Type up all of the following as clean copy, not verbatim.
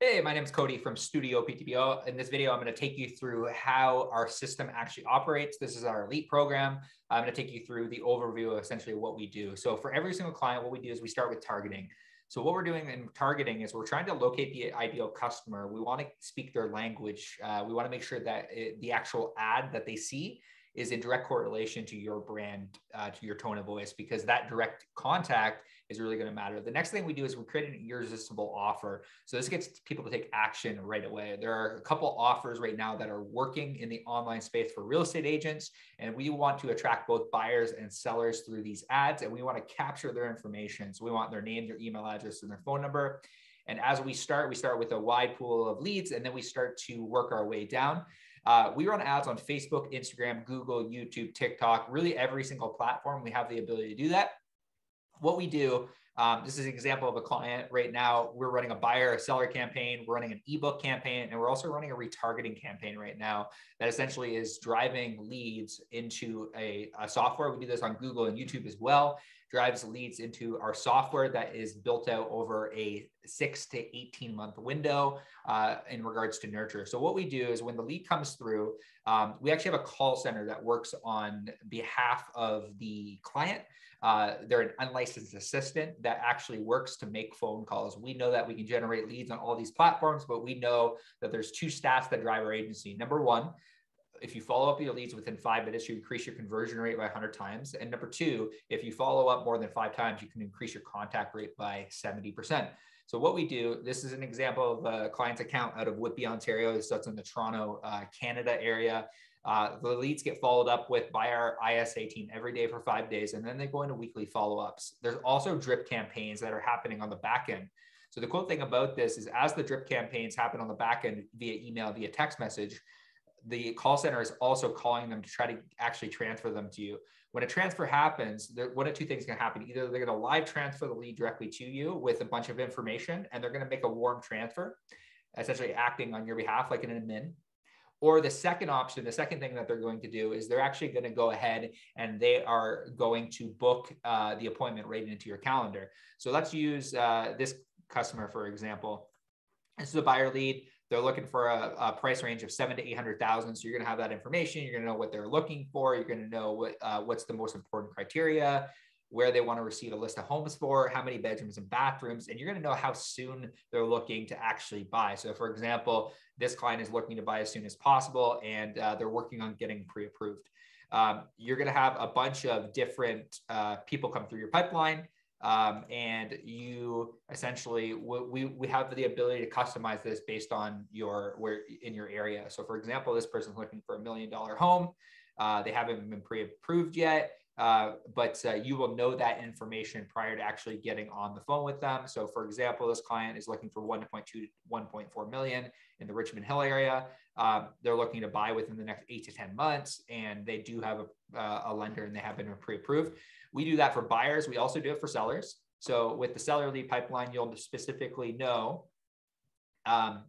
Hey, my name is Cody from Studio PTBO. In this video, I'm going to take you through how our system actually operates. This is our elite program. I'm going to take you through the overview of essentially what we do. So for every single client, what we do is we start with targeting. So what we're doing in targeting is we're trying to locate the ideal customer. We want to speak their language. We want to make sure that the actual ad that they see is in direct correlation to your brand, to your tone of voice, because that direct contact is really going to matter. The next thing we do is we create an irresistible offer. So this gets people to take action right away. There are a couple offers right now that are working in the online space for real estate agents, and we want to attract both buyers and sellers through these ads, and we want to capture their information. So we want their name, their email address, and their phone number. And as we start with a wide pool of leads, and then we start to work our way down. We run ads on Facebook, Instagram, Google, YouTube, TikTok, really every single platform. We have the ability to do that. What we do, this is an example of a client right now. We're running a buyer, a seller campaign. We're running an ebook campaign, and we're also running a retargeting campaign right now that essentially is driving leads into a software. We do this on Google and YouTube as well. Drives leads into our software that is built out over a 6 to 18 month window in regards to nurture. So what we do is when the lead comes through, we actually have a call center that works on behalf of the client. They're an unlicensed assistant that actually works to make phone calls. We know that we can generate leads on all these platforms, but we know that there's two stats that drive our agency. Number one, if you follow up your leads within 5 minutes, you increase your conversion rate by 100 times. And number two, if you follow up more than 5 times, you can increase your contact rate by 70%. So what we do, this is an example of a client's account out of Whitby, Ontario. So that's in the Toronto, Canada area. The leads get followed up with by our ISA team every day for 5 days, and then they go into weekly follow-ups. There's also drip campaigns that are happening on the back end. So the cool thing about this is as the drip campaigns happen on the back end via email, via text message, the call center is also calling them to try to actually transfer them to you. When a transfer happens, one of two things can happen. Either they're going to live transfer the lead directly to you with a bunch of information, and they're going to make a warm transfer, essentially acting on your behalf like an admin. Or the second option, the second thing that they're going to do is they're actually going to go ahead and they are going to book the appointment right into your calendar. So let's use this customer, for example. This is a buyer lead. They're looking for a price range of 700,000 to 800,000. So you're going to have that information. You're going to know what they're looking for. You're going to know what's the most important criteria, where they want to receive a list of homes for, how many bedrooms and bathrooms, and you're going to know how soon they're looking to actually buy. So for example, this client is looking to buy as soon as possible, and they're working on getting pre-approved. You're going to have a bunch of different people come through your pipeline. And you essentially, we have the ability to customize this based on where in your area. So for example, this person's looking for $1 million home. They haven't been pre-approved yet. But you will know that information prior to actually getting on the phone with them. So for example, this client is looking for 1.2 to 1.4 million in the Richmond Hill area. They're looking to buy within the next 8 to 10 months, and they do have a lender and they have been pre-approved. We do that for buyers. We also do it for sellers. So with the seller lead pipeline, you'll specifically know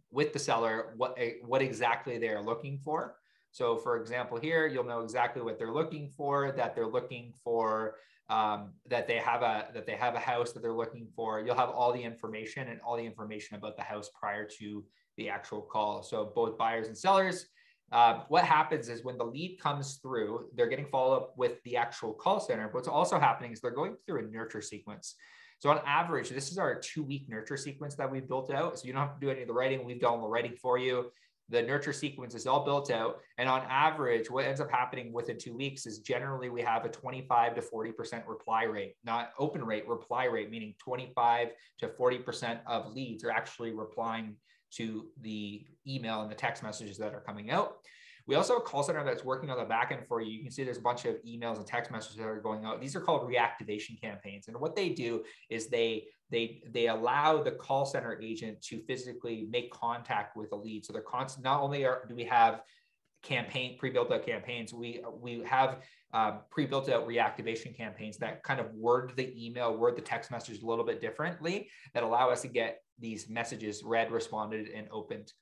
with the seller what exactly they're looking for. So for example, here, you'll know exactly what they're looking for, that they're looking for, that they have a house that they're looking for. You'll have all the information and all the information about the house prior to the actual call. So both buyers and sellers, what happens is when the lead comes through, they're getting follow up with the actual call center. What's also happening is they're going through a nurture sequence. So on average, this is our 2-week nurture sequence that we've built out. So you don't have to do any of the writing. We've done all the writing for you. The nurture sequence is all built out. And on average, what ends up happening within 2 weeks is generally we have a 25 to 40% reply rate, not open rate, reply rate, meaning 25 to 40% of leads are actually replying to the email and the text messages that are coming out. We also have a call center that's working on the back end for you. You can see there's a bunch of emails and text messages that are going out. These are called reactivation campaigns. And what they do is they allow the call center agent to physically make contact with a lead. So they're constant. Not only do we have pre-built out campaigns, we have pre-built out reactivation campaigns that kind of word the text message a little bit differently, that allow us to get these messages read, responded, and opened.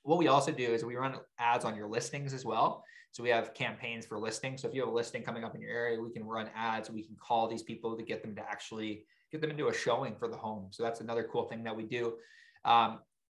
What we also do is we run ads on your listings as well. So we have campaigns for listings. So if you have a listing coming up in your area, we can run ads. We can call these people to get them to actually get them into a showing for the home. So that's another cool thing that we do.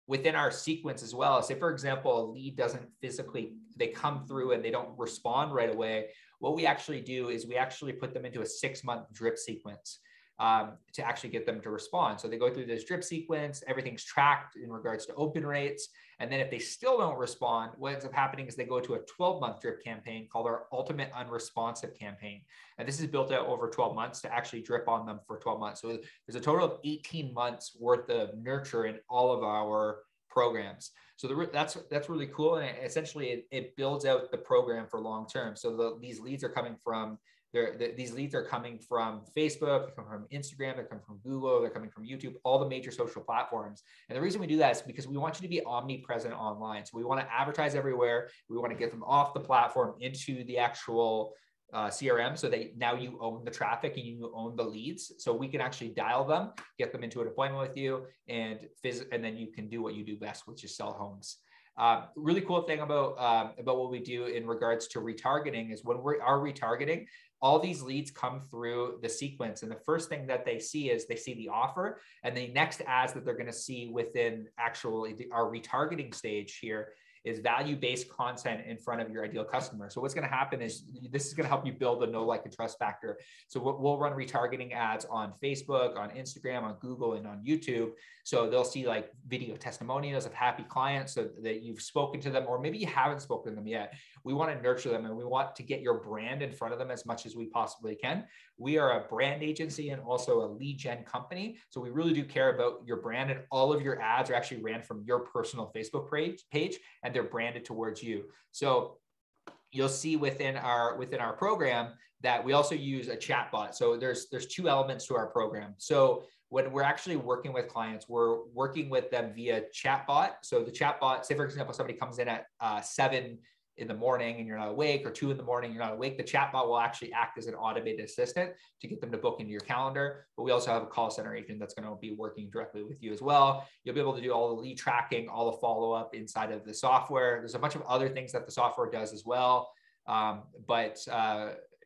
within our sequence as well, say for example, a lead doesn't physically, they come through and they don't respond right away. What we actually do is we actually put them into a 6-month drip sequence to actually get them to respond. So they go through this drip sequence, everything's tracked in regards to open rates. And then if they still don't respond, what ends up happening is they go to a 12-month drip campaign called our Ultimate Unresponsive campaign. And this is built out over 12 months to actually drip on them for 12 months. So there's a total of 18 months worth of nurture in all of our programs. So that's really cool. And essentially it builds out the program for long-term. So these leads are coming from these leads are coming from Facebook, they're coming from Instagram, they're coming from Google, they're coming from YouTube, all the major social platforms. And the reason we do that is because we want you to be omnipresent online. So we want to advertise everywhere. We want to get them off the platform into the actual CRM, so that now you own the traffic and you own the leads. So we can actually dial them, get them into an appointment with you, and then you can do what you do best, which is sell homes. Really cool thing about what we do in regards to retargeting is when we are retargeting, all these leads come through the sequence. And the first thing that they see is they see the offer, and the next ads that they're going to see within actually our retargeting stage here is value-based content in front of your ideal customer. So what's going to happen is this is going to help you build a know, like, and trust factor. So we'll run retargeting ads on Facebook, on Instagram, on Google, and on YouTube. So they'll see like video testimonials of happy clients so that you've spoken to them, or maybe you haven't spoken to them yet. We want to nurture them and we want to get your brand in front of them as much as we possibly can. We are a brand agency and also a lead gen company. So we really do care about your brand, and all of your ads are actually ran from your personal Facebook page and they're branded towards you. So you'll see within our program that we also use a chat bot. So there's 2 elements to our program. So when we're actually working with clients, we're working with them via chatbot. So the chatbot, say for example, somebody comes in at 7 in the morning and you're not awake, or 2 in the morning, you're not awake, the chatbot will actually act as an automated assistant to get them to book into your calendar. But we also have a call center agent that's going to be working directly with you as well. You'll be able to do all the lead tracking, all the follow-up inside of the software. There's a bunch of other things that the software does as well.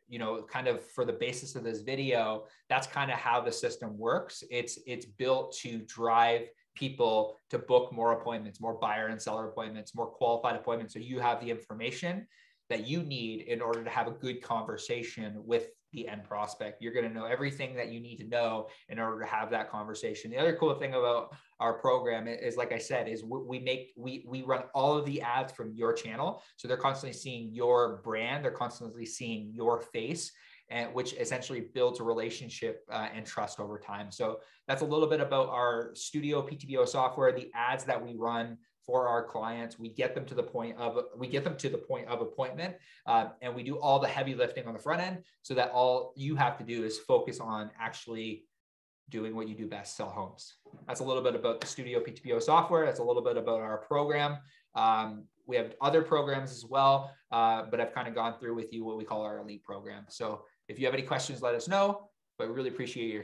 You know, kind of for the basis of this video, that's kind of how the system works. It's built to drive people to book more appointments, more buyer and seller appointments, more qualified appointments. So you have the information that you need in order to have a good conversation with the end prospect. You're going to know everything that you need to know in order to have that conversation. The other cool thing about our program is, like I said, is we run all of the ads from your channel. So they're constantly seeing your brand. They're constantly seeing your face, and which essentially builds a relationship and trust over time. So that's a little bit about our Studio PTBO software, the ads that we run for our clients. We get them to the point of appointment, and we do all the heavy lifting on the front end, so that all you have to do is focus on actually doing what you do best, sell homes. That's a little bit about the Studio PTBO software. That's a little bit about our program. We have other programs as well, but I've kind of gone through with you what we call our elite program. So if you have any questions, let us know, but we really appreciate your time.